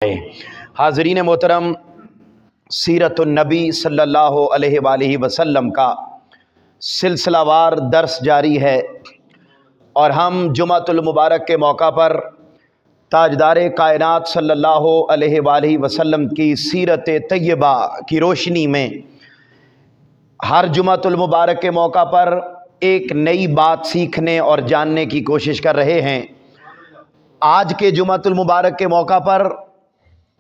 حاضرین محترم، سیرت النبی صلی اللہ علیہ وآلہ وسلم کا سلسلہ وار درس جاری ہے، اور ہم جمعۃ المبارک کے موقع پر تاجدار کائنات صلی اللہ علیہ وآلہ وسلم کی سیرت طیبہ کی روشنی میں ہر جمعۃ المبارک کے موقع پر ایک نئی بات سیکھنے اور جاننے کی کوشش کر رہے ہیں۔ آج کے جمعۃ المبارک کے موقع پر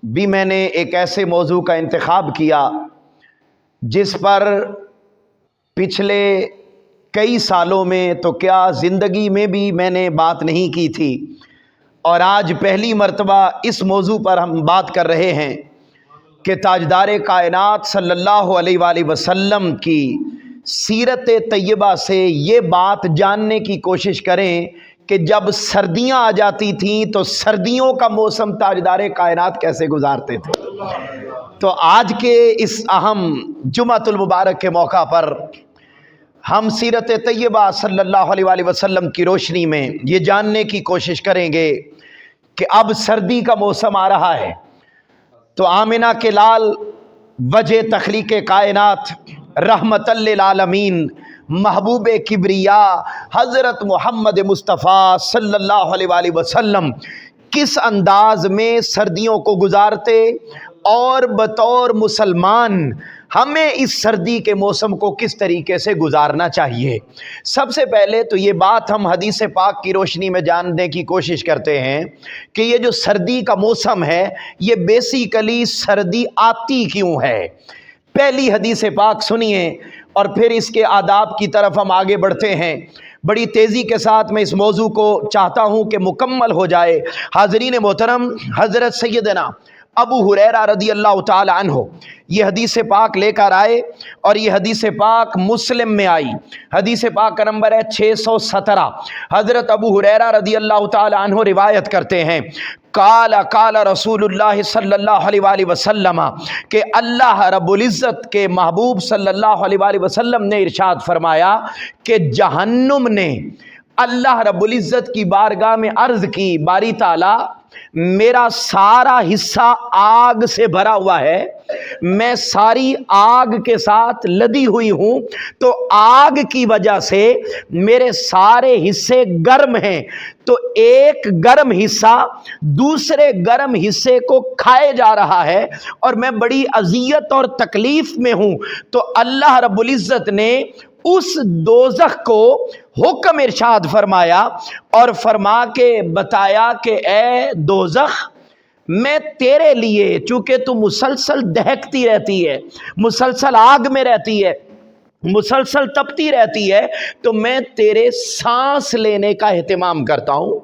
بھی میں نے ایک ایسے موضوع کا انتخاب کیا جس پر پچھلے کئی سالوں میں تو کیا زندگی میں بھی میں نے بات نہیں کی تھی، اور آج پہلی مرتبہ اس موضوع پر ہم بات کر رہے ہیں کہ تاجدار کائنات صلی اللہ علیہ وآلہ وسلم کی سیرت طیبہ سے یہ بات جاننے کی کوشش کریں کہ جب سردیاں آ جاتی تھیں تو سردیوں کا موسم تاجدار کائنات کیسے گزارتے تھے۔ تو آج کے اس اہم جمعۃ المبارک کے موقع پر ہم سیرت طیبہ صلی اللہ علیہ وآلہ وسلم کی روشنی میں یہ جاننے کی کوشش کریں گے کہ اب سردی کا موسم آ رہا ہے، تو آمنہ کے لال وجہ تخلیق کائنات، رحمت للعالمین، محبوب کبریا حضرت محمد مصطفیٰ صلی اللہ علیہ وآلہ وسلم کس انداز میں سردیوں کو گزارتے، اور بطور مسلمان ہمیں اس سردی کے موسم کو کس طریقے سے گزارنا چاہیے۔ سب سے پہلے تو یہ بات ہم حدیث پاک کی روشنی میں جاننے کی کوشش کرتے ہیں کہ یہ جو سردی کا موسم ہے یہ بیسیکلی سردی آتی کیوں ہے۔ پہلی حدیث پاک سنیے اور پھر اس کے آداب کی طرف ہم آگے بڑھتے ہیں۔ بڑی تیزی کے ساتھ میں اس موضوع کو چاہتا ہوں کہ مکمل ہو جائے۔ حاضرین محترم، حضرت سیدنا ابو ہریرہ رضی اللہ تعالی عنہ یہ حدیث پاک لے کر آئے، اور یہ حدیث پاک مسلم میں آئی۔ حدیث پاک کا نمبر ہے 617۔ حضرت ابو ہریرہ رضی اللہ تعالی عنہ روایت کرتے ہیں، قال رسول اللہ صلی اللہ علیہ وآلہ وسلم، کہ اللہ رب العزت کے محبوب صلی اللہ علیہ وآلہ وسلم نے ارشاد فرمایا کہ جہنم نے اللہ رب العزت کی بارگاہ میں عرض کی، باری تعالی میرا سارا حصہ آگ سے بھرا ہوا ہے، میں ساری آگ کے ساتھ لدی ہوئی ہوں، تو آگ کی وجہ سے میرے سارے حصے گرم ہیں، تو ایک گرم حصہ دوسرے گرم حصے کو کھائے جا رہا ہے، اور میں بڑی اذیت اور تکلیف میں ہوں۔ تو اللہ رب العزت نے اس دوزخ کو حکم ارشاد فرمایا اور فرما کے بتایا کہ اے دوزخ، میں تیرے لیے، چونکہ تو مسلسل دہکتی رہتی ہے، مسلسل آگ میں رہتی ہے، مسلسل تپتی رہتی ہے، تو میں تیرے سانس لینے کا اہتمام کرتا ہوں۔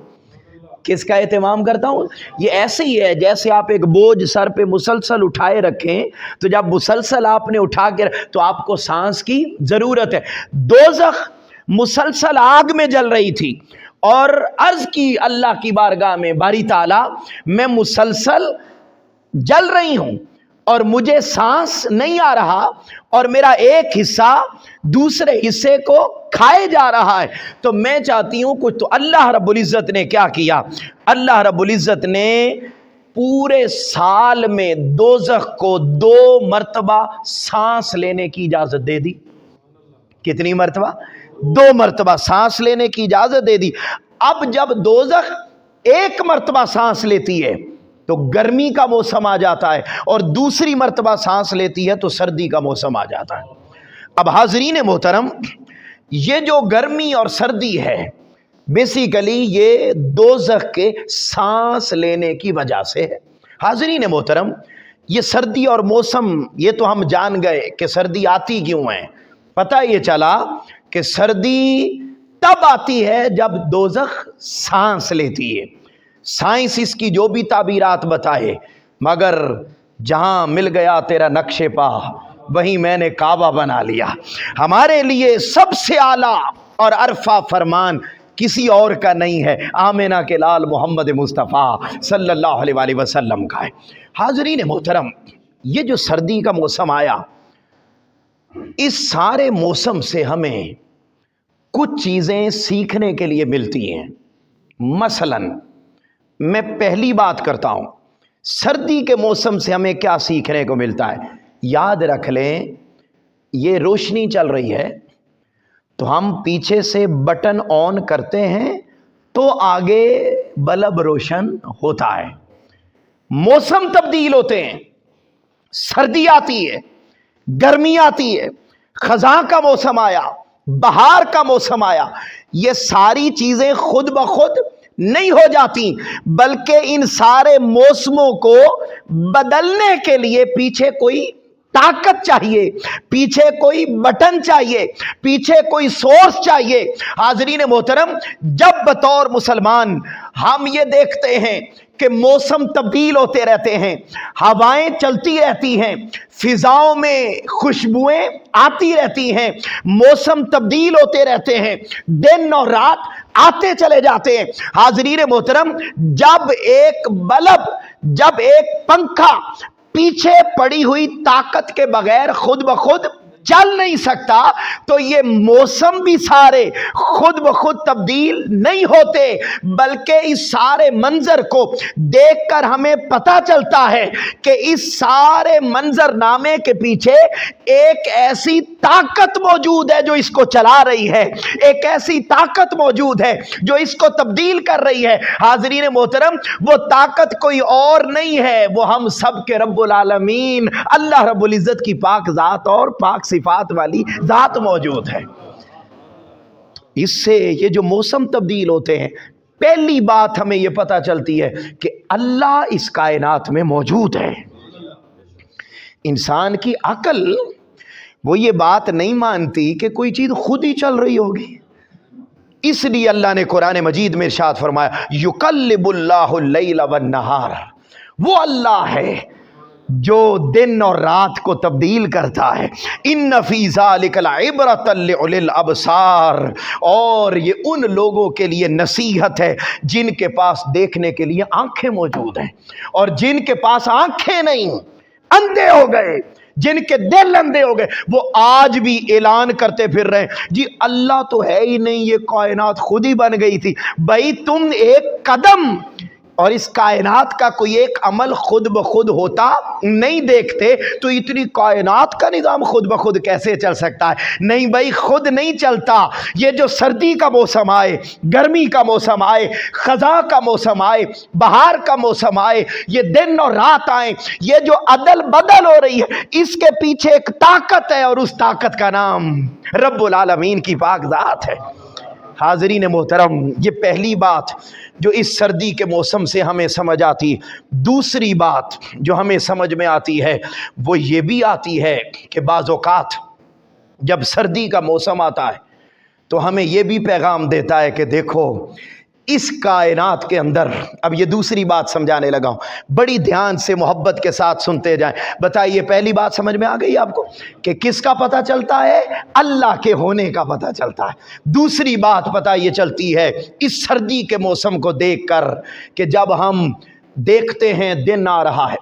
کس کا اہتمام کرتا ہوں؟ یہ ایسے ہی ہے جیسے آپ ایک بوجھ سر پہ مسلسل اٹھائے رکھیں، تو جب مسلسل آپ نے اٹھا کے تو آپ کو سانس کی ضرورت ہے۔ دوزخ مسلسل آگ میں جل رہی تھی اور عرض کی اللہ کی بارگاہ میں، باری تعالی میں مسلسل جل رہی ہوں اور مجھے سانس نہیں آ رہا، اور میرا ایک حصہ دوسرے حصے کو کھائے جا رہا ہے، تو میں چاہتی ہوں کچھ۔ تو اللہ رب العزت نے کیا کیا؟ اللہ رب العزت نے پورے سال میں دوزخ کو 2 مرتبہ سانس لینے کی اجازت دے دی۔ کتنی مرتبہ؟ 2 مرتبہ سانس لینے کی اجازت دے دی۔ اب جب دوزخ 1 مرتبہ سانس لیتی ہے تو گرمی کا موسم آ جاتا ہے، اور دوسری مرتبہ سانس لیتی ہے تو سردی کا موسم آ جاتا ہے۔ اب حاضرین محترم، یہ جو گرمی اور سردی ہے بیسیکلی یہ دوزخ کے سانس لینے کی وجہ سے ہے۔ حاضرین محترم، یہ سردی اور موسم یہ تو ہم جان گئے کہ سردی آتی کیوں ہے۔ پتہ یہ چلا کہ سردی تب آتی ہے جب دوزخ سانس لیتی ہے۔ سائنس اس کی جو بھی تعبیرات بتائے، مگر جہاں مل گیا تیرا نقش پا وہیں میں نے کعبہ بنا لیا۔ ہمارے لیے سب سے اعلیٰ اور عرفہ فرمان کسی اور کا نہیں ہے، آمنہ کے لال محمد مصطفیٰ صلی اللہ علیہ وآلہ وسلم کا ہے۔ حاضرین محترم، یہ جو سردی کا موسم آیا، اس سارے موسم سے ہمیں کچھ چیزیں سیکھنے کے لیے ملتی ہیں۔ مثلاً میں پہلی بات کرتا ہوں، सर्दी के मौसम से हमें क्या सीखने को मिलता है? याद रख लें, ये रोशनी चल रही है तो हम पीछे से बटन ऑन करते हैं तो आगे बल्ब रोशन होता है। मौसम तब्दील होते हैं, सर्दी आती है, गर्मी आती है, खज़ां का मौसम आया, बहार का मौसम आया, ये सारी चीजें खुद ब खुद नहीं हो जाती, बल्कि इन सारे मौसमों को बदलने के लिए पीछे कोई ताकत चाहिए, पीछे कोई बटन चाहिए, पीछे कोई सोर्स चाहिए। हाज़रीन मोहतरम, जब बतौर मुसलमान हम ये देखते हैं कि मौसम तब्दील होते रहते हैं, हवाएं चलती रहती हैं, फिजाओं में खुशबुएं आती रहती हैं, मौसम तब्दील होते रहते हैं, दिन और रात आते चले जाते हैं। हाज़रीन मोहतरम, जब एक बल्ब, जब एक पंखा पीछे पड़ी हुई ताकत के बगैर खुद ब खुद चल नहीं सकता, तो ये मौसम भी सारे खुद ब खुद तब्दील नहीं होते, बल्कि इस सारे मंजर को देखकर हमें पता चलता है कि इस सारे मंजरनामे के पीछे एक ऐसी ताकत मौजूद है जो इसको चला रही है, एक ऐसी ताकत मौजूद है जो इसको तब्दील कर रही है। हाज़रीन मोहतरम, वो ताकत कोई और नहीं है, वो हम सब के रब्बुल आलमीन अल्लाह रब्बुल इज़्ज़त की पाक ज़ात और पाक सिफात वाली ज़ात मौजूद है। इससे ये जो मौसम तब्दील होते हैं, पहली बात हमें ये पता चलती है कि अल्लाह इस कायनात में मौजूद है। इंसान की अकल वो ये बात नहीं मानती कि कोई चीज़ खुद ही चल रही होगी, इसलिए अल्लाह ने कुरान मजीद में इरशाद फरमाया, युकल्लिबुल्लाहुल लैल वन नहार, वो अल्लाह है जो दिन और रात को तब्दील करता है। इन्न फी ज़ालिका लइब्रतन लिउलिल अबसार, और ये उन लोगों के लिए नसीहत है जिनके पास देखने के लिए आंखें मौजूद हैं, और जिनके पास आंखें नहीं, अंधे हो गए, जिनके दिल अंधे हो गए, वो आज भी ऐलान करते फिर रहे जी अल्लाह तो है ही नहीं, ये कायनात खुद ही बन गई थी। भाई तुम एक कदम और इस कायनात का कोई एक अमल खुद ब खुद होता नहीं देखते, तो इतनी कायनात का निज़ाम खुद ब खुद कैसे चल सकता है? नहीं भाई, खुद नहीं चलता। ये जो सर्दी का मौसम आए, गर्मी का मौसम आए, खज़ा का मौसम आए, बहार का मौसम आए, ये दिन और रात आए, ये जो अदल बदल हो रही है, इसके पीछे एक ताकत है, और उस ताकत का नाम रब्बुल आलमीन की पाक ज़ात है। हाज़रीन मोहतरम, ये पहली बात जो इस सर्दी के मौसम से हमें समझ आती। दूसरी बात जो हमें समझ में आती है वो ये भी आती है कि बाज़ औक़ात जब सर्दी का मौसम आता है तो हमें ये भी पैगाम देता है कि देखो इस कायनात के अंदर, अब ये दूसरी बात समझाने लगा हूँ, बड़ी ध्यान से मोहब्बत के साथ सुनते जाएं। बताइए, पहली बात समझ में आ गई आपको कि किसका पता चलता है? अल्लाह के होने का पता चलता है। दूसरी बात पता ये चलती है इस सर्दी के मौसम को देखकर कि जब हम देखते हैं दिन आ रहा है,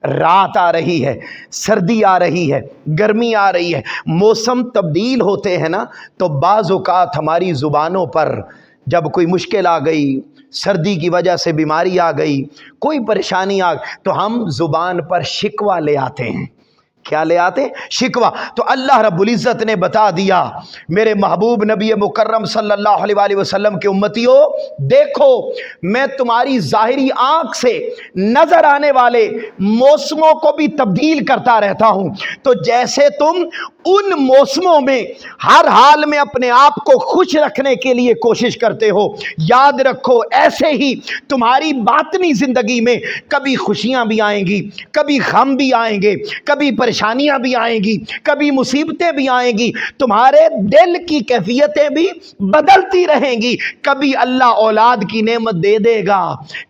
रात आ रही है, सर्दी आ रही है, गर्मी आ रही है, मौसम तब्दील होते हैं ना, तो बाज़ औक़ात हमारी ज़ुबानों पर जब कोई मुश्किल आ गई, सर्दी की वजह से बीमारी आ गई, कोई परेशानी आ गई, तो हम ज़ुबान पर शिकवा ले आते हैं। क्या ले आते? शिकवा। तो अल्लाह रब्बुल इज़्ज़त ने बता दिया, मेरे महबूब नबी मुकर्रम सल्लल्लाहु अलैहि वसल्लम के उम्मतियों, देखो मैं तुम्हारी ज़ाहिरी आँख से नज़र आने वाले मौसमों को भी तब्दील करता रहता हूँ। तो जैसे तुम उन मौसमों में हर हाल में अपने आप को खुश रखने के लिए कोशिश करते हो, याद रखो ऐसे ही तुम्हारी बातनी ज़िंदगी में कभी खुशियाँ भी आएंगी, कभी गम भी आएंगे, कभी परेशानियां भी आएंगी, कभी मुसीबतें भी आएंगी, तुम्हारे दिल की कैफियतें भी बदलती रहेंगी। कभी अल्लाह औलाद की नेमत दे देगा,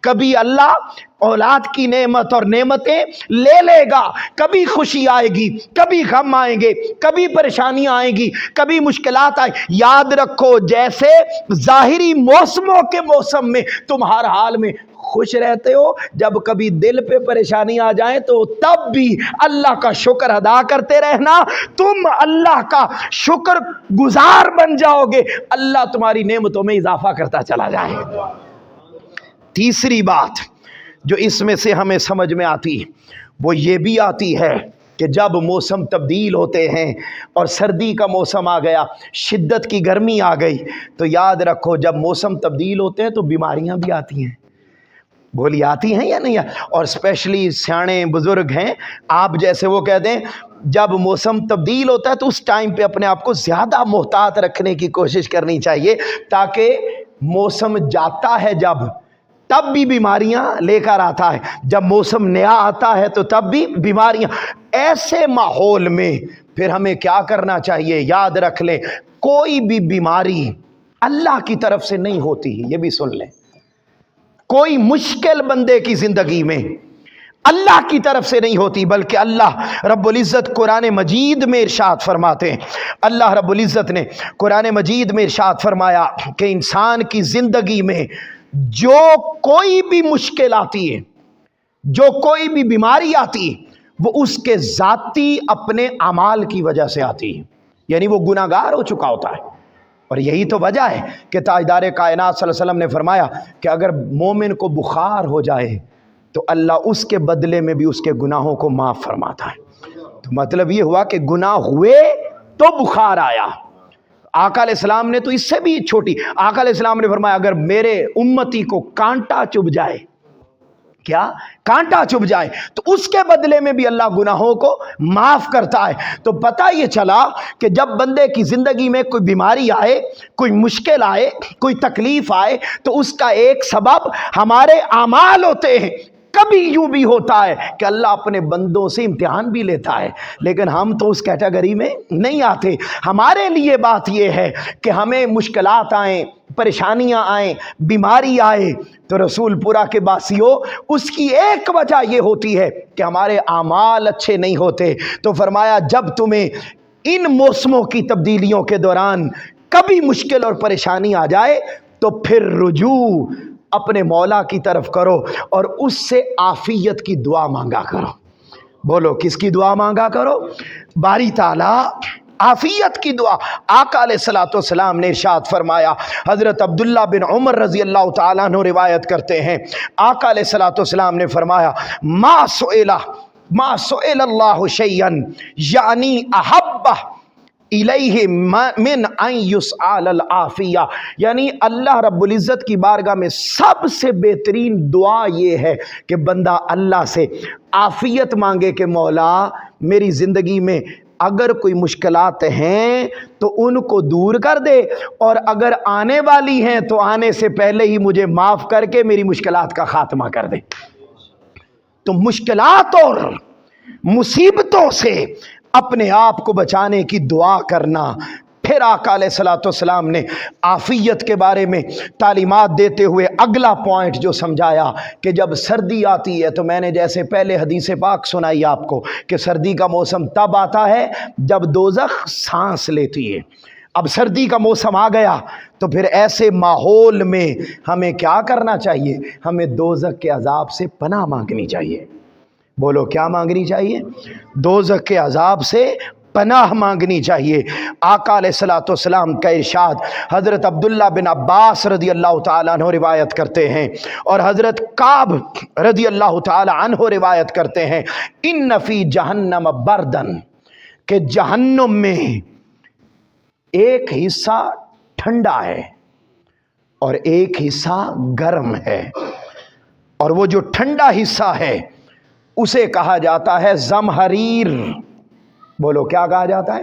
कभी अल्लाह औलाद की नेमत और नेमतें ले लेगा, कभी खुशी आएगी, कभी गम आएंगे, कभी परेशानियां आएंगी, कभी मुश्किलात आए। याद रखो जैसे ज़ाहिरी मौसमों के मौसम में तुम हर हाल में खुश रहते हो, जब कभी दिल पे परेशानी आ जाए तो तब भी अल्लाह का शुक्र अदा करते रहना, तुम अल्लाह का शुक्र गुजार बन जाओगे, अल्लाह तुम्हारी नेमतों में इजाफा करता चला जाएगा। तीसरी बात جو اس میں سے ہمیں سمجھ میں آتی وہ یہ بھی آتی ہے کہ جب موسم تبدیل ہوتے ہیں اور سردی کا موسم آ گیا، شدت کی گرمی آ گئی، تو یاد رکھو جب موسم تبدیل ہوتے ہیں تو بیماریاں بھی آتی ہیں. بولی آتی ہیں یا نہیں؟ اور اسپیشلی سیانے بزرگ ہیں آپ جیسے، وہ کہتے ہیں جب موسم تبدیل ہوتا ہے تو اس ٹائم پہ اپنے آپ کو زیادہ محتاط رکھنے کی کوشش کرنی چاہیے، تاکہ موسم جاتا ہے جب تب بھی بیماریاں لے کر آتا ہے، جب موسم نیا آتا ہے تو تب بھی بیماریاں. ایسے ماحول میں پھر ہمیں کیا کرنا چاہیے؟ یاد رکھ لیں کوئی بھی بیماری اللہ کی طرف سے نہیں ہوتی، یہ بھی سن لیں. کوئی مشکل بندے کی زندگی میں اللہ کی طرف سے نہیں ہوتی، بلکہ اللہ رب العزت قرآن مجید میں ارشاد فرماتے ہیں. اللہ رب العزت نے قرآن مجید میں ارشاد فرمایا کہ انسان کی زندگی میں جو کوئی بھی مشکل آتی ہے، جو کوئی بھی بیماری آتی ہے، وہ اس کے ذاتی اپنے اعمال کی وجہ سے آتی ہے، یعنی وہ گناہ گار ہو چکا ہوتا ہے. اور یہی تو وجہ ہے کہ تاجدار کائنات صلی اللہ علیہ وسلم نے فرمایا کہ اگر مومن کو بخار ہو جائے تو اللہ اس کے بدلے میں بھی اس کے گناہوں کو معاف فرماتا ہے. تو مطلب یہ ہوا کہ گناہ ہوئے تو بخار آیا. آقا علیہ السلام نے تو اس سے بھی چھوٹی، آقا علیہ السلام نے فرمایا اگر میرے امتی کو کانٹا چبھ جائے، کیا کانٹا چبھ جائے، تو اس کے بدلے میں بھی اللہ گناہوں کو معاف کرتا ہے. تو پتہ یہ چلا کہ جب بندے کی زندگی میں کوئی بیماری آئے، کوئی مشکل آئے، کوئی تکلیف آئے، تو اس کا ایک سبب ہمارے اعمال ہوتے ہیں. کبھی یوں بھی ہوتا ہے کہ اللہ اپنے بندوں سے امتحان بھی لیتا ہے، لیکن ہم تو اس کیٹیگری میں نہیں آتے. ہمارے لیے بات یہ ہے کہ ہمیں مشکلات آئیں، پریشانیاں آئیں، بیماری آئے، تو رسول پورا کے باسیوں اس کی ایک وجہ یہ ہوتی ہے کہ ہمارے اعمال اچھے نہیں ہوتے. تو فرمایا جب تمہیں ان موسموں کی تبدیلیوں کے دوران کبھی مشکل اور پریشانی آ جائے تو پھر رجوع اپنے مولا کی طرف کرو اور اس سے عافیت کی دعا مانگا کرو. بولو کس کی دعا مانگا کرو؟ باری تعالیٰ عافیت کی دعا. آقا علیہ السلام نے ارشاد فرمایا، حضرت عبداللہ بن عمر رضی اللہ تعالیٰ عنہ روایت کرتے ہیں، آقا علیہ السلام نے فرمایا ما سئل اللہ شیئا یعنی احبہ الیہ من ان یسأل العافیہ، یعنی اللہ رب العزت کی بارگاہ میں سب سے بہترین دعا یہ ہے کہ بندہ اللہ سے عافیت مانگے کہ مولا میری زندگی میں اگر کوئی مشکلات ہیں تو ان کو دور کر دے، اور اگر آنے والی ہیں تو آنے سے پہلے ہی مجھے معاف کر کے میری مشکلات کا خاتمہ کر دے. تو مشکلات اور مصیبتوں سے اپنے آپ کو بچانے کی دعا کرنا. پھر آقا علیہ السلام نے عافیت کے بارے میں تعلیمات دیتے ہوئے اگلا پوائنٹ جو سمجھایا کہ جب سردی آتی ہے تو میں نے جیسے پہلے حدیث پاک سنائی آپ کو کہ سردی کا موسم تب آتا ہے جب دوزخ سانس لیتی ہے. اب سردی کا موسم آ گیا تو پھر ایسے ماحول میں ہمیں کیا کرنا چاہیے؟ ہمیں دوزخ کے عذاب سے پناہ مانگنی چاہیے. بولو کیا مانگنی چاہیے؟ دوزخ کے عذاب سے پناہ مانگنی چاہیے. آقا علیہ السلام کا ارشاد حضرت عبداللہ بن عباس رضی اللہ تعالیٰ عنہ روایت کرتے ہیں اور حضرت کعب رضی اللہ تعالیٰ عنہ روایت کرتے ہیں، ان فی جہنم بردن، کہ جہنم میں ایک حصہ ٹھنڈا ہے اور ایک حصہ گرم ہے، اور وہ جو ٹھنڈا حصہ ہے اسے کہا جاتا ہے زمہریر. بولو کیا کہا جاتا ہے؟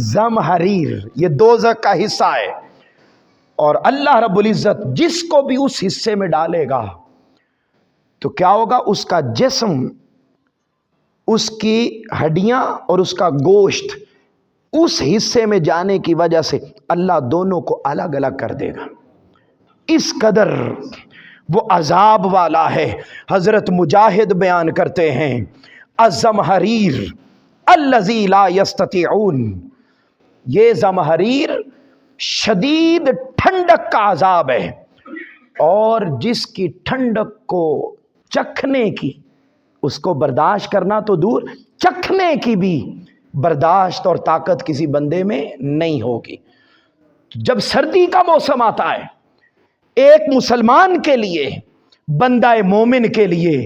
زمہریر. یہ دوزخ کا حصہ ہے، اور اللہ رب العزت جس کو بھی اس حصے میں ڈالے گا تو کیا ہوگا؟ اس کا جسم، اس کی ہڈیاں اور اس کا گوشت اس حصے میں جانے کی وجہ سے اللہ دونوں کو الگ الگ کر دے گا. اس قدر وہ عذاب والا ہے. حضرت مجاہد بیان کرتے ہیں الزمہریر الذی لا یستطیعون، یہ زمہریر شدید ٹھنڈک کا عذاب ہے، اور جس کی ٹھنڈک کو چکھنے کی، اس کو برداشت کرنا تو دور، چکھنے کی بھی برداشت اور طاقت کسی بندے میں نہیں ہوگی. جب سردی کا موسم آتا ہے ایک مسلمان کے لیے बंदा मोमिन के लिए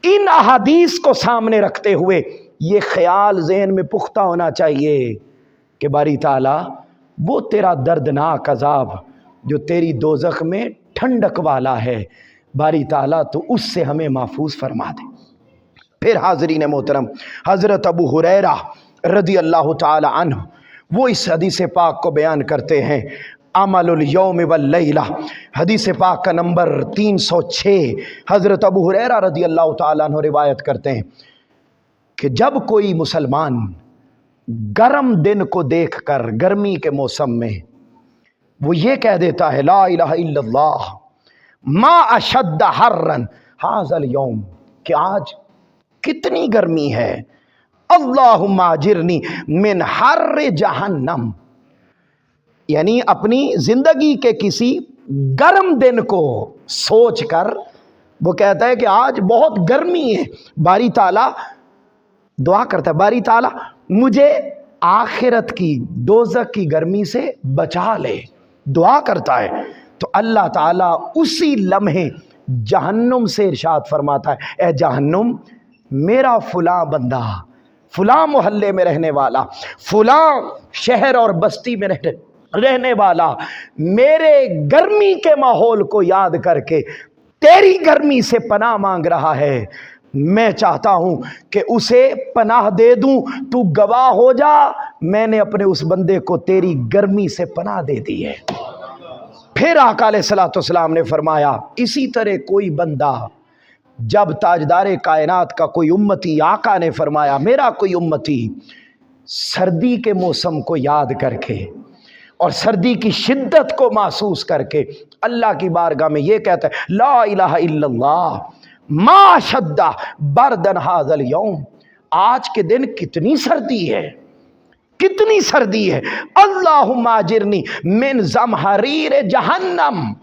इन अहादीस को सामने रखते हुए ये ख्याल ज़हन में पुख्ता होना चाहिए कि बारी ताला वो तेरा दर्दनाक अजाब जो तेरी दोज़ख में ठंडक वाला है, बारी ताला तो उससे हमें महफूज फरमा दे। फिर हाज़रीन मोहतरम, हज़रत अबू हुरैरा रज़ी अल्लाह ताला अन्हु वो इस हदीस पाक को बयान करते हैं, अमलुल यौम वल लैला, हदीस पाक का नंबर 306। हज़रत अबू हुरैरा रज़ी अल्लाह ताला अन्हु रिवायत करते हैं कि जब कोई मुसलमान गर्म दिन को देखकर, गर्मी के मौसम में, वो ये कह देता है ला इलाहा इल्लल्लाह मा अशद्द हर्रन हाज़ल यौम, कि आज कितनी गर्मी है, अल्लाहुम्मा अजिरनी मिन हर्र जहन्नम, यानी अपनी जिंदगी के किसी गर्म दिन को सोचकर वो कहता है कि आज बहुत गर्मी है, बारी ताला दुआ करता है, बारी ताला मुझे आखिरत की दोज़ख की गर्मी से बचा ले, दुआ करता है। तो अल्लाह ताला उसी लम्हे जहन्नुम से इरशाद फरमाता है, ए जहन्नुम, मेरा फुला बंदा, फुला मोहल्ले में रहने वाला, फुला शहर और बस्ती में रहने वाला, मेरे गर्मी के माहौल को याद करके तेरी गर्मी से पनाह मांग रहा है, मैं चाहता हूं कि उसे पनाह दे दूं, तू गवाह हो जा, मैंने अपने उस बंदे को तेरी गर्मी से पनाह दे दी है। फिर आका अलैहिस्सलातु वस्सलाम ने फरमाया, इसी तरह कोई बंदा जब ताजदारे कायनात का कोई उम्मती, आका ने फरमाया मेरा कोई उम्मती सर्दी के मौसम को याद करके और सर्दी की शिद्दत को महसूस करके अल्लाह की बारगाह में ये कहता है ला इलाहा इल्लल्लाह मा शद्दा बरदन हाज़ल यौम, आज के दिन कितनी सर्दी है, कितनी सर्दी है, अल्लाहुम्मा अजिरनी मिन ज़महरीर जहन्नम,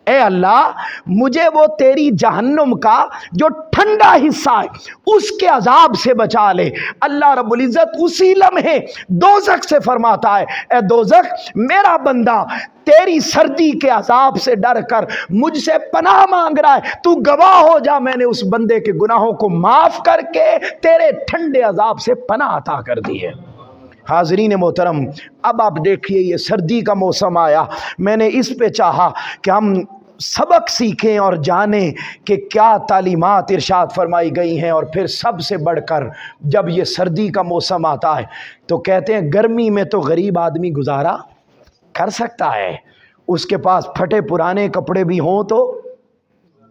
ए अल्लाह मुझे वो तेरी जहन्नुम का जो ठंडा हिस्सा है उसके अजाब से बचा ले। अल्लाह रब्बुल इज़्ज़त उसी लम्हे दोज़ख से फरमाता है, ए दोज़ख, मेरा बंदा तेरी सर्दी के अजाब से डर कर मुझसे पनाह मांग रहा है, तू गवाह हो जा, मैंने उस बंदे के गुनाहों को माफ करके तेरे ठंडे अजाब से पनाह अता कर दी है। हाज़रीन मोहतरम, अब आप देखिए ये सर्दी का मौसम आया, मैंने इस पे चाहा कि हम सबक सीखें और जानें कि क्या तालीमात इरशाद फरमाई गई हैं। और फिर सबसे बढ़कर जब ये सर्दी का मौसम आता है तो कहते हैं गर्मी में तो गरीब आदमी गुजारा कर सकता है, उसके पास फटे पुराने कपड़े भी हों तो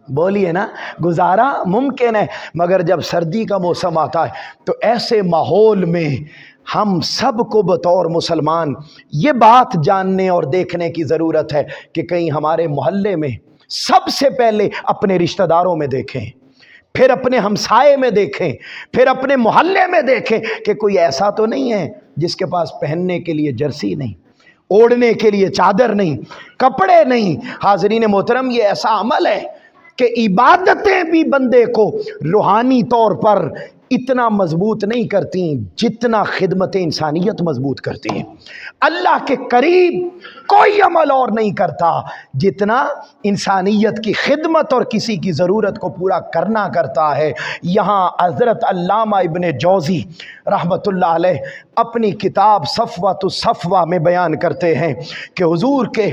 बोलिए ना, गुजारा मुमकिन है। मगर जब सर्दी का मौसम आता है तो ऐसे माहौल में हम सब को बतौर मुसलमान ये बात जानने और देखने की ज़रूरत है कि कहीं हमारे मोहल्ले में सबसे पहले अपने रिश्तेदारों में देखें, फिर अपने हमसाये में देखें, फिर अपने मोहल्ले में देखें कि कोई ऐसा तो नहीं है जिसके पास पहनने के लिए जर्सी नहीं, ओढ़ने के लिए चादर नहीं, कपड़े नहीं। हाज़रीन मोहतरम, ये ऐसा अमल है कि इबादतें भी बंदे को रूहानी तौर पर इतना मजबूत नहीं करती जितना खिदमत इंसानियत मजबूत करती हैं। अल्लाह के करीब कोई अमल और नहीं करता जितना इंसानियत की खिदमत और किसी की ज़रूरत को पूरा करना करता है। यहाँ हज़रत अल्लामा इब्न जौज़ी रहमतुल्लाह अलैह अपनी किताब सफ़वातुस सफ़वा में बयान करते हैं कि हुज़ूर के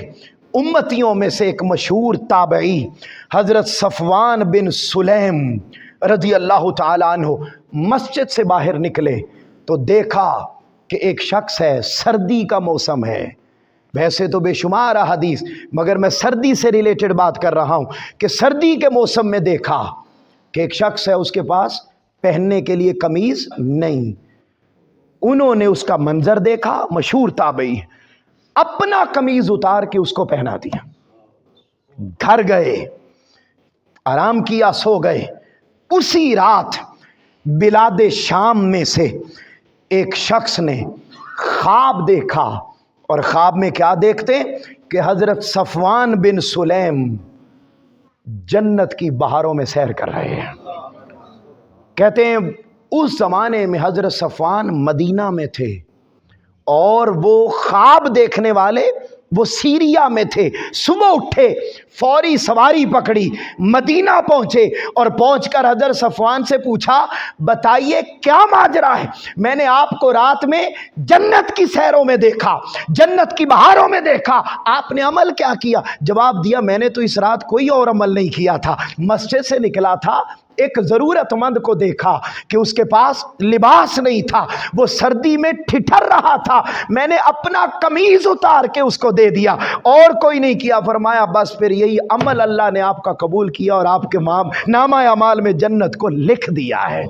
उम्मतियों में से एक मशहूर ताबई हज़रत सफ़वान बिन सुलैम रज़ी अल्लाह ताला अन्हु मस्जिद से बाहर निकले तो देखा कि एक शख्स है, सर्दी का मौसम है, वैसे तो बेशुमार हदीस, मगर मैं सर्दी से रिलेटेड बात कर रहा हूँ कि सर्दी के मौसम में देखा कि एक शख्स है, उसके पास पहनने के लिए कमीज़ नहीं। उन्होंने उसका मंजर देखा, मशहूर ताबई, अपना कमीज़ उतार के उसको पहना दिया, घर गए, आराम किया, सो गए। उसी रात बिलाद शाम में से एक शख्स ने ख्वाब देखा, और ख्वाब में क्या देखते कि हज़रत सफ़वान बिन सुलैम जन्नत की बहारों में सैर कर रहे हैं। कहते हैं उस ज़माने में हज़रत सफ़वान मदीना में थे और वो ख्वाब देखने वाले وہ सीरिया में थे। सुबह उठे, फौरी सवारी पकड़ी, मदीना पहुंचे और पहुंचकर हजरत सफवान से पूछा, बताइए क्या माजरा है? मैंने आपको रात में जन्नत की सैरों में देखा, जन्नत की बहारों में देखा, आपने अमल क्या किया? जवाब दिया, मैंने तो इस रात कोई और अमल नहीं किया था। मस्जिद से निकला था, एक जरूरतमंद को देखा कि उसके पास लिबास नहीं था, वो सर्दी में ठिठर रहा था, मैंने अपना कमीज उतार के उसको दे दिया, और कोई नहीं किया। फरमाया बस फिर यही अमल अल्लाह ने आपका कबूल किया और आपके नामा अमाल में जन्नत को लिख दिया है।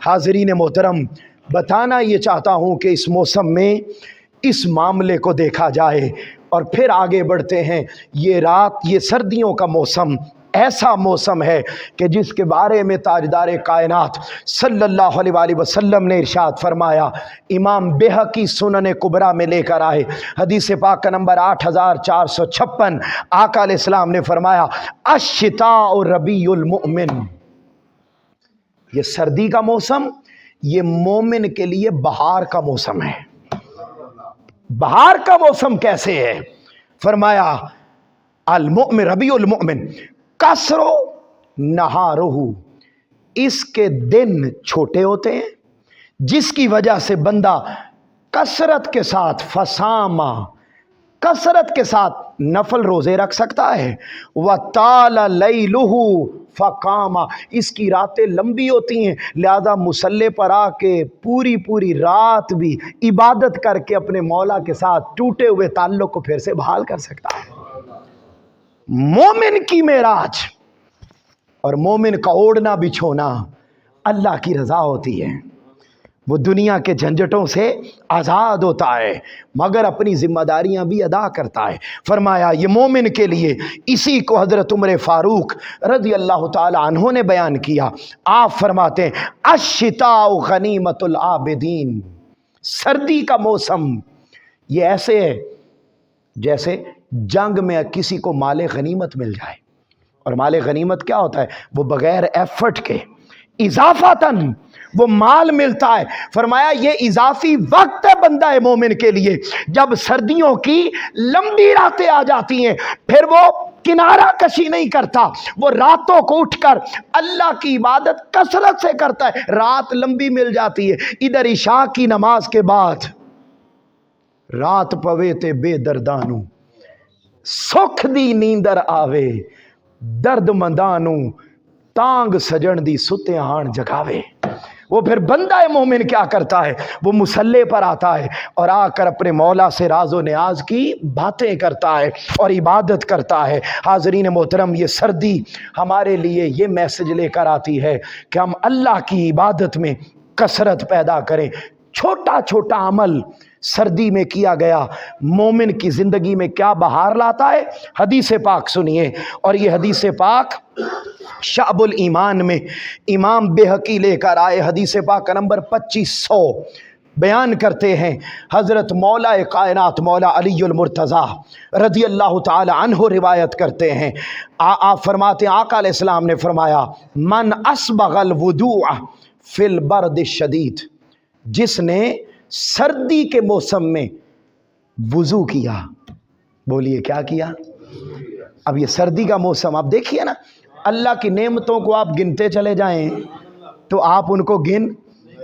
हाज़रीन मोहतरम, बताना ये चाहता हूँ कि इस मौसम में इस मामले को देखा जाए और फिर आगे बढ़ते हैं। ये रात, ये सर्दियों का मौसम ऐसा मौसम है कि जिसके बारे में ताजदार कायनात सल्लल्लाहु अलैहि वसल्लम ने इरशाद फरमाया। इमाम बेहकी सुनन कुबरा में लेकर आए, हदीस पाक का नंबर 8456, आका अलैहिस्सलाम ने फरमाया, अश्शिता और रबीउल मुमिन, ये सर्दी का मौसम, ये मोमिन के लिए बहार का मौसम है। बहार का मौसम कैसे है? फरमाया, अल मुमिन रबीउल मुमिन कसरो नहारुहु, इसके दिन छोटे होते हैं, जिसकी वजह से बंदा कसरत के साथ फसामा, कसरत के साथ नफल रोजे रख सकता है। व ताला लैलुहु फकामा, इसकी रातें लंबी होती हैं, लिहाजा मुसल्ले पर आके पूरी पूरी रात भी इबादत करके अपने मौला के साथ टूटे हुए ताल्लुक को फिर से बहाल कर सकता है। मोमिन की मेराज और मोमिन का ओढ़ना बिछोना अल्लाह की रज़ा होती है। वो दुनिया के झंझटों से आज़ाद होता है मगर अपनी जिम्मेदारियां भी अदा करता है। फरमाया ये मोमिन के लिए, इसी को हज़रत उमर फ़ारूक रज़ी अल्लाह ताला अन्हु ने बयान किया। आप फरमाते हैं, अश्शिताउ गनीमतुल आबिदीन, सर्दी का मौसम ये ऐसे है जैसे जंग में किसी को माले गनीमत मिल जाए। और माले गनीमत क्या होता है? वो बगैर एफर्ट के इजाफातन वो माल मिलता है। फरमाया ये इजाफी वक्त है बंदा है मोमिन के लिए, जब सर्दियों की लंबी रातें आ जाती हैं, फिर वो किनारा कशी नहीं करता, वो रातों को उठकर अल्लाह की इबादत कसरत से करता है। रात लंबी मिल जाती है, इधर इशा की नमाज के बाद रात पवे ते बेदर्दानू, सुख दी नींदर आवे, दर्द मंदानू तांग सजन दी सुते हाण जगावे। वो फिर बंदा मोमिन क्या करता है? वो मुसल्ले पर आता है और आकर अपने मौला से राज़ो नियाज की बातें करता है और इबादत करता है। हाज़रीन मोहतरम, ये सर्दी हमारे लिए ये मैसेज लेकर आती है कि हम अल्लाह की इबादत में कसरत पैदा करें। छोटा छोटा अमल सर्दी में किया गया मोमिन की ज़िंदगी में क्या बहार लाता है। हदीस पाक सुनिए, और ये हदीस पाक शाबुल ईमान में इमाम बेहकी लेकर आए। हदीस पाक का नंबर 2500 बयान करते हैं। हज़रत मौला कायनात मौला अलीउल मुर्तज़ा रज़ी अल्लाह ताला अन्हु रिवायत करते हैं। आप फरमाते हैं, आका अलैहिस्सलाम ने फरमाया, मन अस्बगल वुदूअ फिल बर्द शदीद, जिसने सर्दी के मौसम में वुज़ू किया। बोलिए क्या किया? अब ये सर्दी का मौसम, आप देखिए ना, अल्लाह की नेमतों को आप गिनते चले जाएं तो आप उनको गिन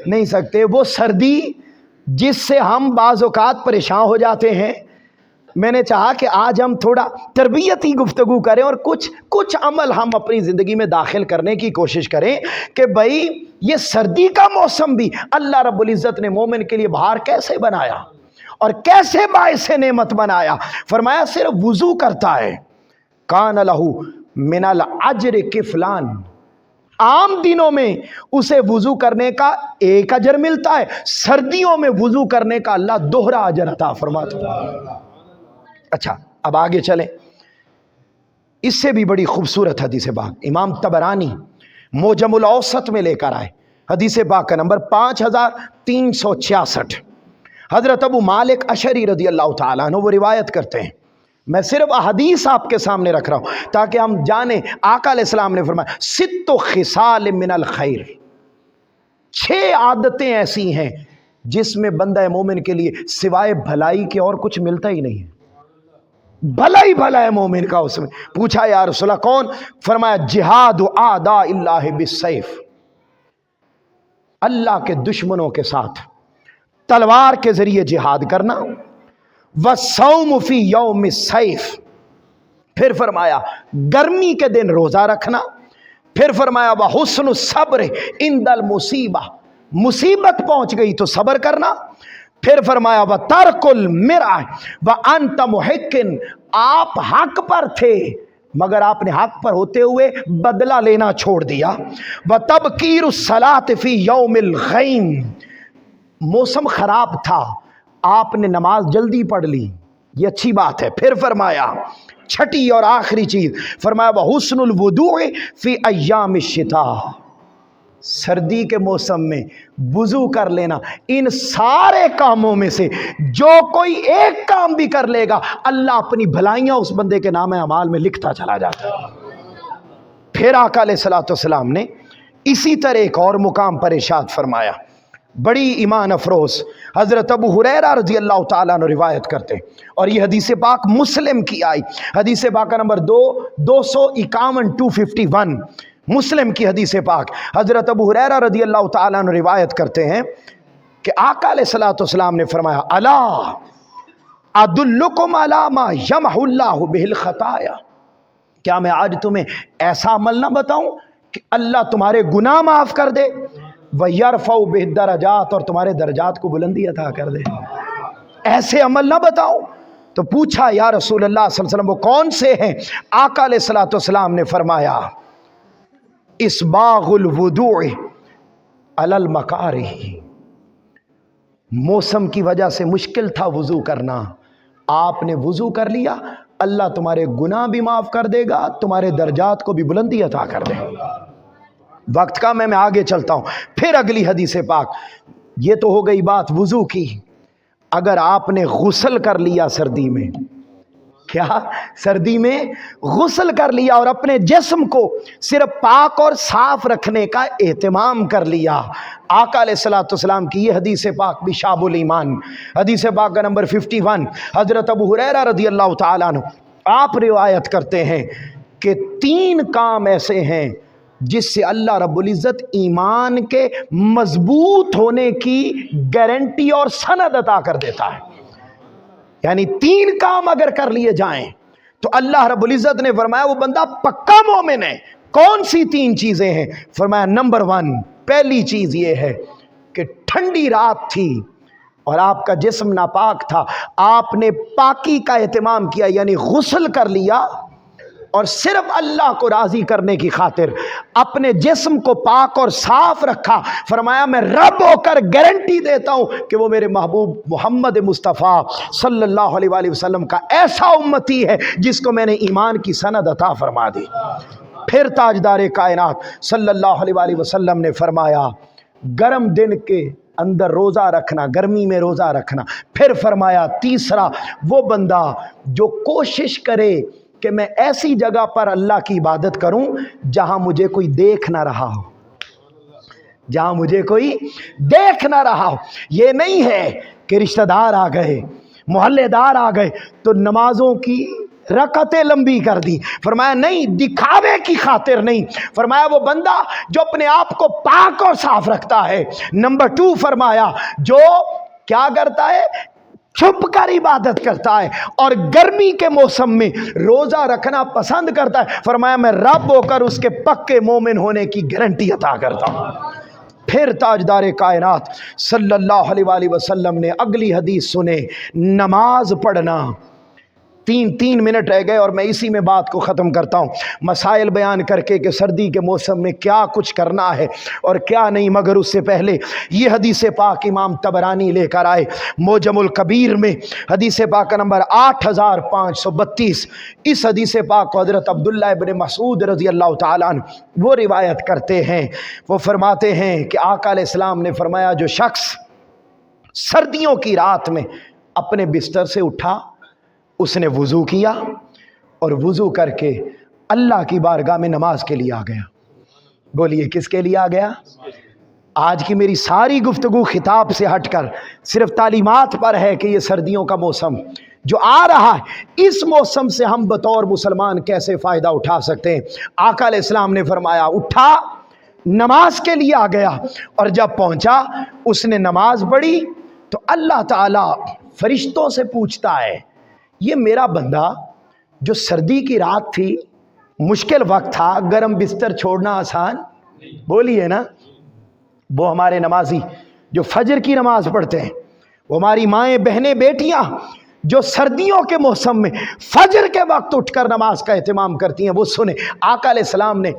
नहीं सकते। वो सर्दी जिससे हम बाज़ औक़ात परेशान हो जाते हैं, मैंने चाहा कि आज हम थोड़ा तरबियती गुफ्तगू करें और कुछ अमल हम अपनी ज़िंदगी में दाखिल करने की कोशिश करें कि भाई ये सर्दी का मौसम भी अल्लाह रब्बुल इज़्ज़त ने मोमिन के लिए बहार कैसे बनाया और कैसे बाइस नेमत बनाया। फरमाया सिर्फ वुज़ू करता है, कान लहू मिनल अज्र किफलान, आम दिनों में उसे वुज़ू करने का एक अजर मिलता है, सर्दियों में वुज़ू करने का अल्लाह दोहरा अजर अता फरमाता है। अच्छा, अब आगे चलें, इससे भी बड़ी खूबसूरत हदीस पाक इमाम तबरानी मोजमुल औसत में लेकर आए। हदीस पाक का नंबर 5366। हज़रत अबू मालिक अशरी रज़ी अल्लाह ताला अन्हु वो रिवायत करते हैं। मैं सिर्फ हदीस आपके सामने रख रहा हूँ ताकि हम जाने। आका अलैहिस्सलाम ने फरमाया, सित्तु खिसाल मिनल खैर, 6 आदतें ऐसी हैं जिसमें बंदा मोमिन के लिए सिवाय भलाई के और कुछ मिलता ही नहीं है। भला ही भला है मोमिन का उसमें। पूछा या रसूल अल्लाह कौन? फरमाया जिहाद आदा इल्लाह बिस्सैफ, अल्लाह के दुश्मनों के साथ तलवार के जरिए जिहाद करना। व सौम फी यौम सैफ, फिर फरमाया गर्मी के दिन रोजा रखना। फिर फरमाया व हुस्न सब्र इंदल मुसीबा, मुसीबत पहुंच गई तो सब्र करना। फिर फरमाया व तरकुल मिरा व अंत मुहिक्किन, आप हक पर थे मगर आपने हक पर होते हुए बदला लेना छोड़ दिया। व तबकीरुस सलात फी यौमिल गैम, मौसम खराब था आपने नमाज जल्दी पढ़ ली, ये अच्छी बात है। फिर फरमाया छठी और आखिरी चीज, फरमाया व हुस्नुल वुदू फी अय्यामिश शिता, सर्दी के मौसम में वुजू कर लेना। इन सारे कामों में से जो कोई एक काम भी कर लेगा अल्लाह अपनी भलाइयां उस बंदे के नाम अमाल में लिखता चला जाता है। फिर आका अलैहिस्सलातु वस्सलाम ने इसी तरह एक और मुकाम पर इरशाद फरमाया, बड़ी ईमान अफरोज हजरत अबू हुरैरा रज़ी अल्लाह ताला अन्हु रिवायत करते, और ये हदीस पाक मुस्लिम की आई, हदीस पाक नंबर 251 251 मुस्लिम की हदीस पाक। हजरत अबू हुरैरा रज़ी अल्लाह ताला अन्हु रिवायत करते हैं कि आका अलैहिस्सलातु वस्सलाम ने फरमाया अला अदुल्लुकुम अला मा यमहुल्लाहु बिहिल खताया, क्या मैं आज तुम्हें ऐसा अमल ना बताऊं कि अल्लाह तुम्हारे गुनाह माफ कर दे, वयरफउ बिद दरजात, और तुम्हारे दर्जात को बुलंदी अता कर दे। ऐसे अमल ना बताऊं? तो पूछा या रसूल अल्लाह सल्लल्लाहु अलैहि वसल्लम वो कौन से हैं? आका अलैहिस्सलातु वस्सलाम ने फरमाया इस्बागुल वुदूअ अलल मकारिह, मौसम की वजह से मुश्किल था वुजू करना, आपने वुजू कर लिया, अल्लाह तुम्हारे गुनाह भी माफ कर देगा, तुम्हारे दर्जात को भी बुलंदी अता कर देगा। वक्त का मैं आगे चलता हूं। फिर अगली हदीस पाक, ये तो हो गई बात वुजू की। अगर आपने गुस्ल कर लिया सर्दी में, क्या सर्दी में गुस्ल कर लिया और अपने जिस्म को सिर्फ पाक और साफ रखने का एहतमाम कर लिया, आका अलैहिस्सलातु वस्सलाम की ये हदीस पाक भी शाबुल ईमान, हदीस पाक का नंबर 51, हजरत अबू हुरैरा रज़ी अल्लाह ताला अन्हु आप रिवायत करते हैं कि 3 काम ऐसे हैं जिससे अल्लाह रब्बुल इज़्ज़त ईमान के मजबूत होने की गारंटी और सनद अता कर देता है। यानी 3 काम अगर कर लिए जाएं तो अल्लाह रब्बुल इज़्ज़त ने फरमाया वो बंदा पक्का मोमिन है। कौन सी 3 चीजें हैं? फरमाया नंबर 1, पहली चीज ये है कि ठंडी रात थी और आपका जिस्म नापाक था, आपने पाकी का एहतमाम किया यानी गुस्ल कर लिया और सिर्फ अल्लाह को राजी करने की खातिर अपने जिस्म को पाक और साफ रखा। फरमाया मैं रब होकर गारंटी देता हूं कि वो मेरे महबूब मोहम्मद मुस्तफ़ा सल्लल्लाहु अलैहि वसल्लम का ऐसा उम्मती है जिसको मैंने ईमान की सनद अता फरमा दी। फिर ताजदार कायनात सल्लल्लाहु अलैहि वसल्लम ने फरमाया गर्म दिन के अंदर रोज़ा रखना, गर्मी में रोज़ा रखना। फिर फरमाया तीसरा, वो बंदा जो कोशिश करे कि मैं ऐसी जगह पर अल्लाह की इबादत करूं जहां मुझे कोई देख ना रहा हो, जहां मुझे कोई देख ना रहा हो। ये नहीं है कि रिश्तेदार आ गए, मोहल्लेदार आ गए तो नमाजों की रकतें लंबी कर दी। फरमाया नहीं, दिखावे की खातिर नहीं। फरमाया वो बंदा जो अपने आप को पाक और साफ रखता है। नंबर 2 फरमाया जो क्या करता है, छुप कर इबादत करता है और गर्मी के मौसम में रोजा रखना पसंद करता है। फरमाया मैं रब होकर उसके पक्के मोमिन होने की गारंटी अता करता हूं। फिर ताजदार कायनात सल्लल्लाहु अलैहि वसल्लम ने अगली हदीस सुने, नमाज पढ़ना। 3 मिनट रह गए और मैं इसी में बात को ख़त्म करता हूँ, मसाइल बयान करके कि सर्दी के मौसम में क्या कुछ करना है और क्या नहीं। मगर उससे पहले ये हदीस पाक इमाम तबरानी लेकर आए मोजमुल कबीर में, हदीस पाक नंबर 8532। इस हदीस पाक को हज़रत अब्दुल्लाह इब्न मसूद रज़ी अल्लाह ताला अन्हु वो रिवायत करते हैं। वो फरमाते हैं कि आका अलैहिस्सलाम ने फरमाया जो शख्स सर्दियों की रात में अपने बिस्तर से उठा, उसने वुज़ू किया और वुज़ू करके अल्लाह की बारगाह में नमाज के लिए आ गया। बोलिए किसके लिए आ गया? आज की मेरी सारी गुफ्तगू खिताब से हटकर सिर्फ तालीमात पर है कि ये सर्दियों का मौसम, جو آ رہا ہے اس موسم سے ہم بطور مسلمان کیسے فائدہ اٹھا سکتے ہیں۔ آقا علیہ السلام نے فرمایا اٹھا، نماز کے لیے آ گیا، اور جب پہنچا اس نے نماز پڑھی تو اللہ تعالیٰ فرشتوں سے پوچھتا ہے یہ میرا بندہ جو سردی کی رات تھی، مشکل وقت تھا، گرم بستر چھوڑنا آسان بولیے نا، وہ ہمارے نمازی جو فجر کی نماز پڑھتے ہیں، وہ ہماری مائیں بہنیں بیٹیاں جو سردیوں کے موسم میں فجر کے وقت اٹھ کر نماز کا اہتمام کرتی ہیں، وہ سنیں آقا علیہ السلام نے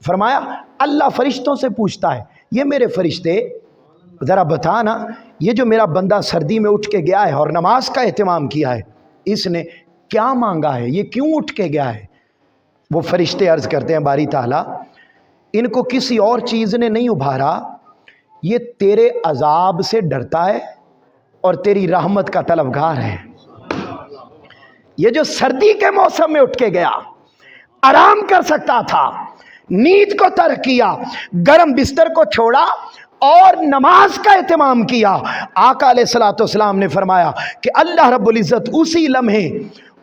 فرمایا اللہ فرشتوں سے پوچھتا ہے یہ میرے فرشتے ذرا بتا نا، یہ جو میرا بندہ سردی میں اٹھ کے گیا ہے اور نماز کا اہتمام کیا ہے، اس نے کیا مانگا ہے، یہ کیوں اٹھ کے گیا ہے؟ وہ فرشتے عرض کرتے ہیں باری تعالیٰ ان کو کسی اور چیز نے نہیں ابھارا، یہ تیرے عذاب سے ڈرتا ہے اور تیری رحمت کا طلبگار ہے۔ یہ جو سردی کے موسم میں اٹھ کے گیا، آرام کر سکتا تھا، نیند کو ترک کیا، گرم بستر کو چھوڑا اور نماز کا اہتمام کیا، آقا علیہ الصلوۃ والسلام نے فرمایا کہ اللہ رب العزت اسی لمحے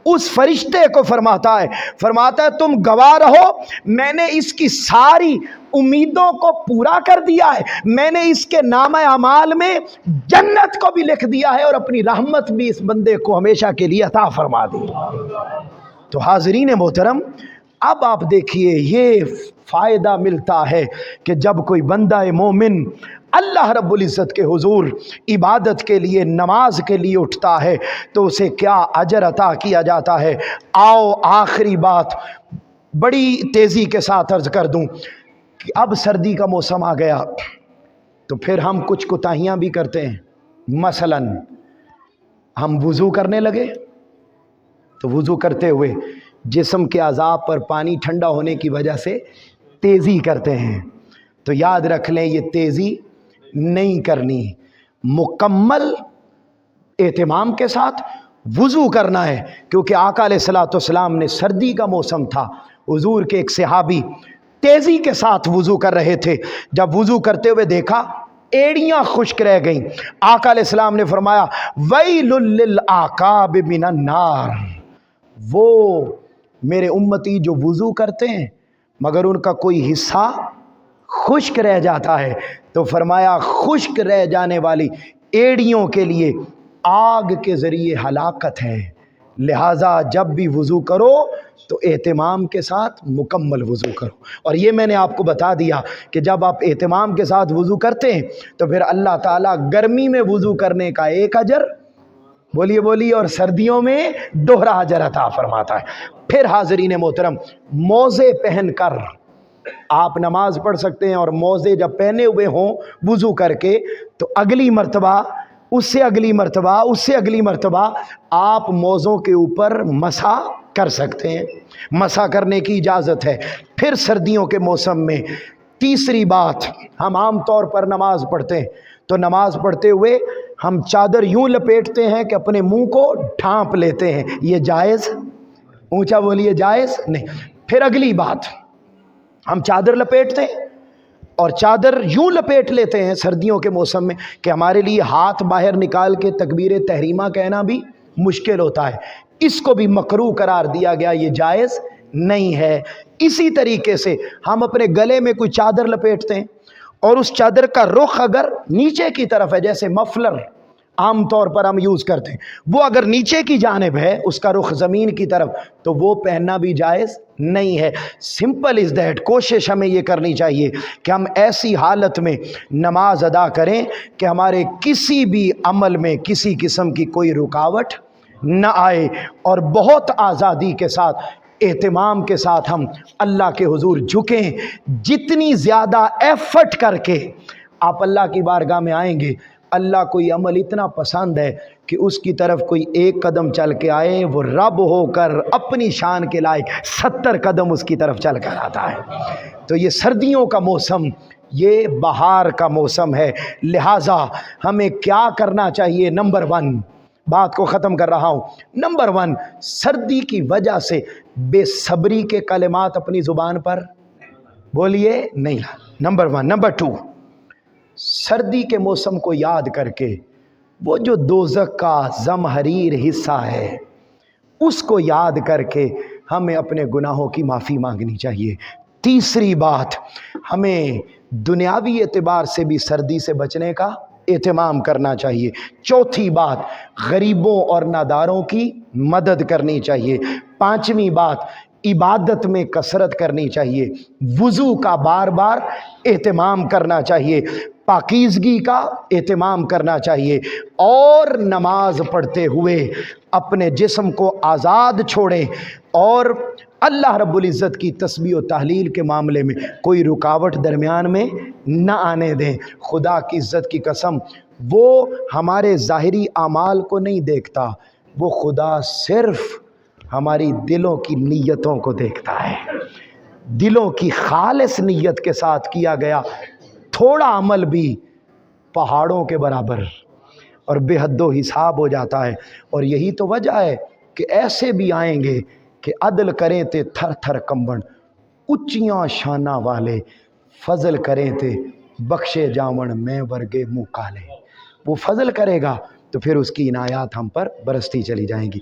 اس فرشتے کو فرماتا ہے تم گواہ رہو میں نے اس کی ساری امیدوں کو پورا کر دیا ہے، میں نے اس کے نامہ اعمال میں جنت کو بھی لکھ دیا ہے اور اپنی رحمت بھی اس بندے کو ہمیشہ کے لیے عطا فرما دی۔ تو حاضرین محترم، اب آپ دیکھیے یہ فائدہ ملتا ہے کہ جب کوئی بندہ مومن اللہ رب العزت کے حضور عبادت کے لیے، نماز کے لیے اٹھتا ہے تو اسے کیا اجر عطا کیا جاتا ہے۔ آؤ آخری بات بڑی تیزی کے ساتھ عرض کر دوں کہ اب سردی کا موسم آ گیا تو پھر ہم کچھ کوتاہیاں بھی کرتے ہیں، مثلا ہم وضو کرنے لگے تو وضو کرتے ہوئے جسم کے اعضاء پر پانی ٹھنڈا ہونے کی وجہ سے تیزی کرتے ہیں، تو یاد رکھ لیں یہ تیزی نہیں کرنی، مکمل اہتمام کے ساتھ وضو کرنا ہے، کیونکہ آقا علیہ الصلوۃ والسلام نے سردی کا موسم تھا، حضور کے ایک صحابی تیزی کے ساتھ وضو کر رہے تھے، جب وضو کرتے ہوئے دیکھا ایڑیاں خشک رہ گئیں، آقا علیہ السلام نے فرمایا ویل للعقاب من النار، وہ میرے امتی جو وضو کرتے ہیں مگر ان کا کوئی حصہ خشک رہ جاتا ہے، تو فرمایا خشک رہ جانے والی ایڑیوں کے لیے آگ کے ذریعے ہلاکت ہے، لہٰذا جب بھی وضو کرو تو اہتمام کے ساتھ مکمل وضو کرو۔ اور یہ میں نے آپ کو بتا دیا کہ جب آپ اہتمام کے ساتھ وضو کرتے ہیں تو پھر اللہ تعالیٰ گرمی میں وضو کرنے کا ایک اجر بولیے اور سردیوں میں دوہرا اجر عطا فرماتا ہے۔ پھر حاضرین محترم، موزے پہن کر آپ نماز پڑھ سکتے ہیں، اور موزے جب پہنے ہوئے ہوں وضو کر کے تو اگلی مرتبہ اس سے اگلی مرتبہ اس سے اگلی مرتبہ آپ موزوں کے اوپر مسح کر سکتے ہیں، مسح کرنے کی اجازت ہے۔ پھر سردیوں کے موسم میں تیسری بات، ہم عام طور پر نماز پڑھتے ہیں تو نماز پڑھتے ہوئے ہم چادر یوں لپیٹتے ہیں کہ اپنے منہ کو ڈھانپ لیتے ہیں، یہ جائز؟ اونچا بولیے، جائز نہیں۔ پھر اگلی بات، ہم چادر لپیٹتے ہیں اور چادر یوں لپیٹ لیتے ہیں سردیوں کے موسم میں کہ ہمارے لیے ہاتھ باہر نکال کے تکبیر تحریمہ کہنا بھی مشکل ہوتا ہے، اس کو بھی مکروہ قرار دیا گیا، یہ جائز نہیں ہے۔ اسی طریقے سے ہم اپنے گلے میں کوئی چادر لپیٹتے ہیں اور اس چادر کا رخ اگر نیچے کی طرف ہے، جیسے مفلر عام طور پر ہم یوز کرتے ہیں، وہ اگر نیچے کی جانب ہے، اس کا رخ زمین کی طرف، تو وہ پہننا بھی جائز نہیں ہے۔ سمپل از دیٹ، کوشش ہمیں یہ کرنی چاہیے کہ ہم ایسی حالت میں نماز ادا کریں کہ ہمارے کسی بھی عمل میں کسی قسم کی کوئی رکاوٹ نہ آئے، اور بہت آزادی کے ساتھ، اہتمام کے ساتھ ہم اللہ کے حضور جھکیں۔ جتنی زیادہ ایفرٹ کر کے آپ اللہ کی بارگاہ میں آئیں گے، اللہ کوئی عمل اتنا پسند ہے کہ اس کی طرف کوئی ایک قدم چل کے آئے، وہ رب ہو کر اپنی شان کے لائق 70 قدم اس کی طرف چل کر آتا ہے۔ تو یہ سردیوں کا موسم، یہ بہار کا موسم ہے، لہٰذا ہمیں کیا کرنا چاہیے؟ نمبر 1، بات کو ختم کر رہا ہوں، نمبر 1، سردی کی وجہ سے بے صبری کے کلمات اپنی زبان پر بولیے نہیں، نمبر 1۔ نمبر 2، سردی کے موسم کو یاد کر کے وہ جو دوزخ کا زمہریر حصہ ہے اس کو یاد کر کے ہمیں اپنے گناہوں کی معافی مانگنی چاہیے۔ تیسری بات، ہمیں دنیاوی اعتبار سے بھی سردی سے بچنے کا اہتمام کرنا چاہیے۔ چوتھی بات، غریبوں اور ناداروں کی مدد کرنی چاہیے۔ پانچویں بات، عبادت میں کثرت کرنی چاہیے، وضو کا بار بار اہتمام کرنا چاہیے، پاکیزگی کا اہتمام کرنا چاہیے، اور نماز پڑھتے ہوئے اپنے جسم کو آزاد چھوڑیں، اور اللہ رب العزت کی تسبیح و تحلیل کے معاملے میں کوئی رکاوٹ درمیان میں نہ آنے دیں۔ خدا کی عزت کی قسم، وہ ہمارے ظاہری اعمال کو نہیں دیکھتا، وہ خدا صرف ہماری دلوں کی نیتوں کو دیکھتا ہے۔ دلوں کی خالص نیت کے ساتھ کیا گیا تھوڑا عمل بھی پہاڑوں کے برابر اور بے حد و حساب ہو جاتا ہے۔ اور یہی تو وجہ ہے کہ ایسے بھی آئیں گے کہ عدل کریں تے تھر تھر کمبن، اچیاں شانہ والے فضل کریں تے بخشے جاون میں ورگے منہ کالے۔ وہ فضل کرے گا تو پھر اس کی عنایات ہم پر برستی چلی جائیں گی۔